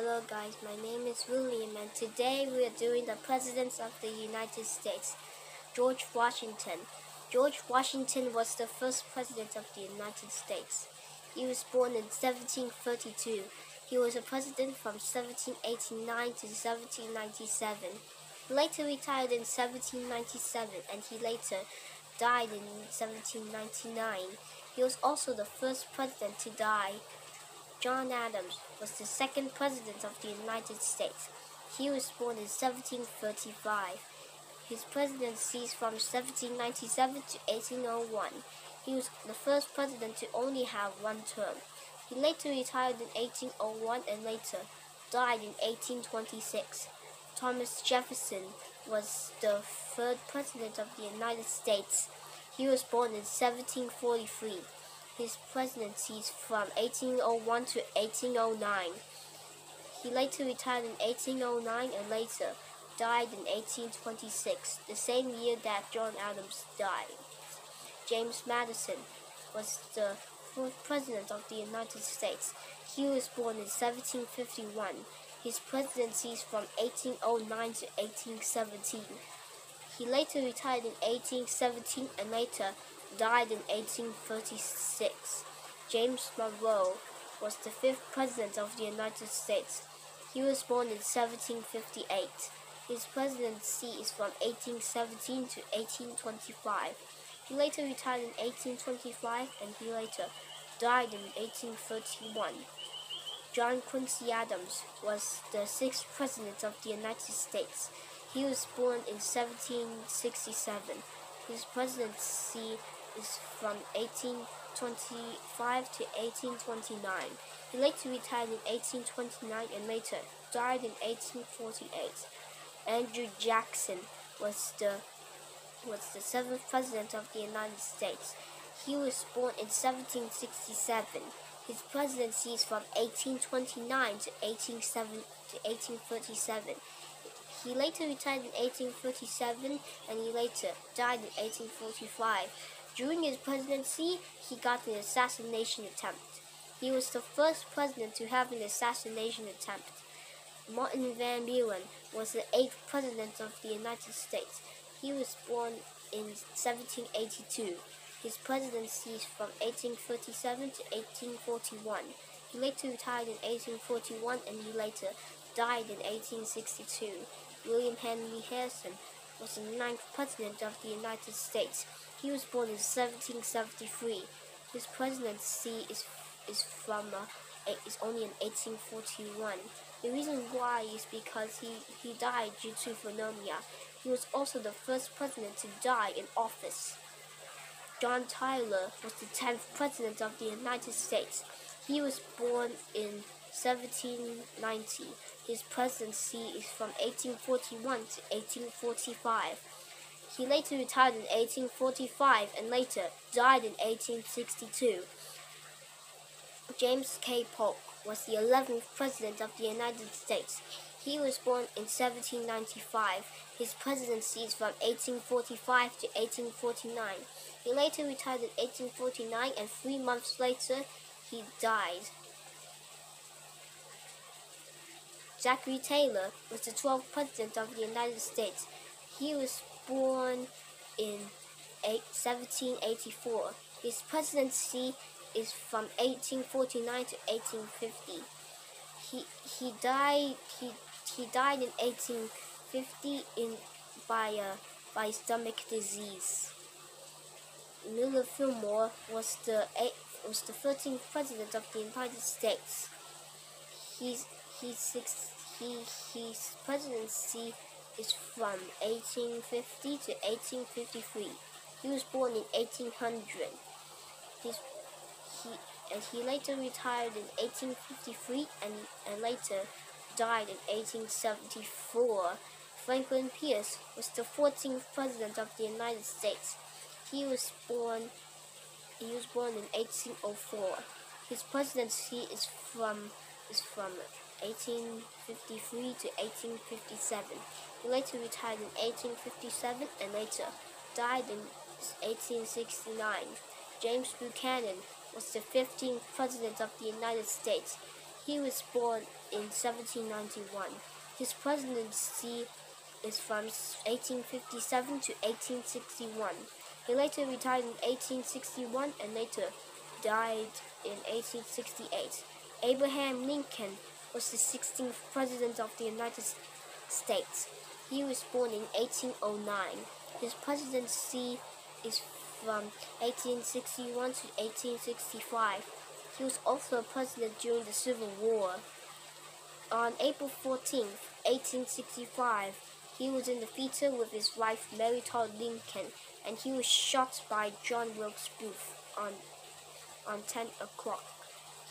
Hello guys, my name is William and today we are doing the Presidents of the United States. George Washington. George Washington was the first President of the United States. He was born in 1732. He was a President from 1789 to 1797. He later retired in 1797 and he later died in 1799. He was also the first President to die. John Adams was the second President of the United States. He was born in 1735. His presidency is from 1797 to 1801. He was the first president to only have one term. He later retired in 1801 and later died in 1826. Thomas Jefferson was the third President of the United States. He was born in 1743. His presidency is from 1801 to 1809. He later retired in 1809 and later died in 1826, the same year that John Adams died. James Madison was the fourth President of the United States. He was born in 1751. His presidency is from 1809 to 1817. He later retired in 1817 and later died in 1836. James Monroe was the fifth President of the United States. He was born in 1758. His presidency is from 1817 to 1825. He later retired in 1825 and he later died in 1831. John Quincy Adams was the sixth President of the United States. He was born in 1767. His presidency is from 1825 to 1829. He later retired in 1829 and later died in 1848. Andrew Jackson was the seventh President of the United States. He was born in 1767. His presidency is from 1829 to 1837. He later retired in 1837 and he later died in 1845. During his presidency, he got an assassination attempt. He was the first president to have an assassination attempt. Martin Van Buren was the eighth President of the United States. He was born in 1782. His presidency is from 1837 to 1841. He later retired in 1841 and he later died in 1862. William Henry Harrison was the ninth President of the United States. He was born in 1773. His presidency is only in 1841. The reason why is because he died due to pneumonia. He was also the first president to die in office. John Tyler was the 10th President of the United States. He was born in 1790. His presidency is from 1841 to 1845. He later retired in 1845 and later died in 1862. James K. Polk was the 11th President of the United States. He was born in 1795. His presidency is from 1845 to 1849. He later retired in 1849 and 3 months later he died. Zachary Taylor was the 12th President of the United States. He was born in 1784. His presidency is from 1849 to 1850. He died in 1850 by stomach disease. Millard Fillmore was the 13th President of the United States. His presidency is from 1850 to 1853. He was born in 1800. He later retired in 1853 and later died in 1874. Franklin Pierce was the 14th President of the United States. He was born in 1804. His presidency is from 1853 to 1857. He later retired in 1857 and later died in 1869. James Buchanan was the 15th President of the United States. He was born in 1791. His presidency is from 1857 to 1861. He later retired in 1861 and later died in 1868. Abraham Lincoln was the 16th President of the United States. He was born in 1809. His presidency is from 1861 to 1865. He was also president during the Civil War. On April 14, 1865, he was in the theater with his wife Mary Todd Lincoln, and he was shot by John Wilkes Booth on 10 o'clock.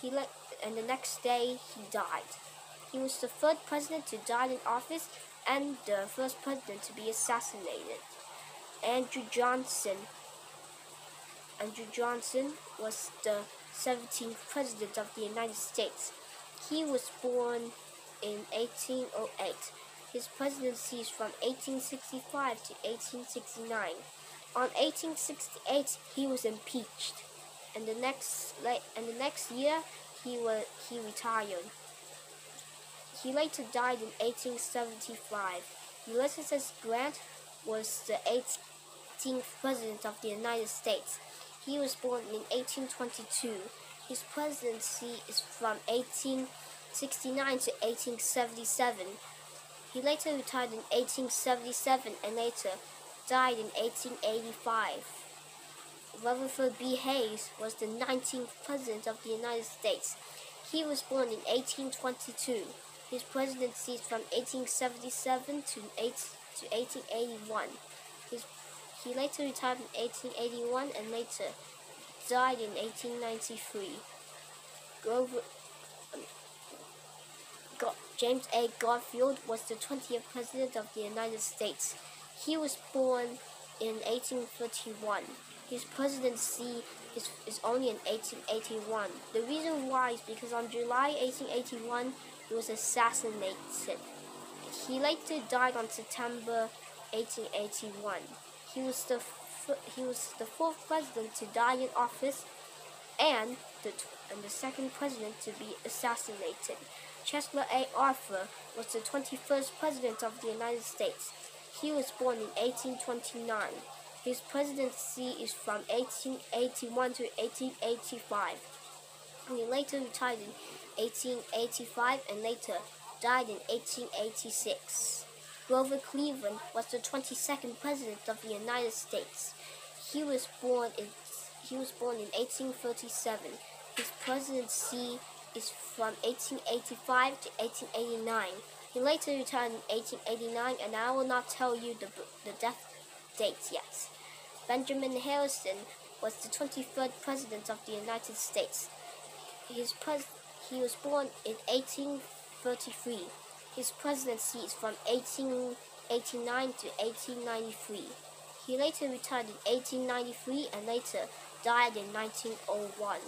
And the next day he died. He was the third president to die in office and the first president to be assassinated. Andrew Johnson was the 17th President of the United States. He was born in 1808. His presidency is from 1865 to 1869. On 1868, he was impeached, and the next year he retired. He later died in 1875. Ulysses S. Grant was the 18th President of the United States. He was born in 1822. His presidency is from 1869 to 1877. He later retired in 1877 and later died in 1885. Rutherford B. Hayes was the 19th President of the United States. He was born in 1822. His presidency is from 1877 to 1881. He later retired in 1881 and later died in 1893. James A. Garfield was the 20th President of the United States. He was born in 1831. His presidency is only in 1881. The reason why is because on July 1881, he was assassinated. He later died on September 1881. He was the fourth president to die in office and the second president to be assassinated. Chancellor A. Arthur was the 21st President of the United States. He was born in 1829. His presidency is from 1881 to 1885. He later retired in 1885 and later died in 1886. Grover Cleveland was the 22nd President of the United States. He was born in 1837. His presidency is from 1885 to 1889. He later retired in 1889, and I will not tell you the death date yet. Benjamin Harrison was the 23rd President of the United States. He was born in 1833. His presidency is from 1889 to 1893. He later retired in 1893 and later died in 1901.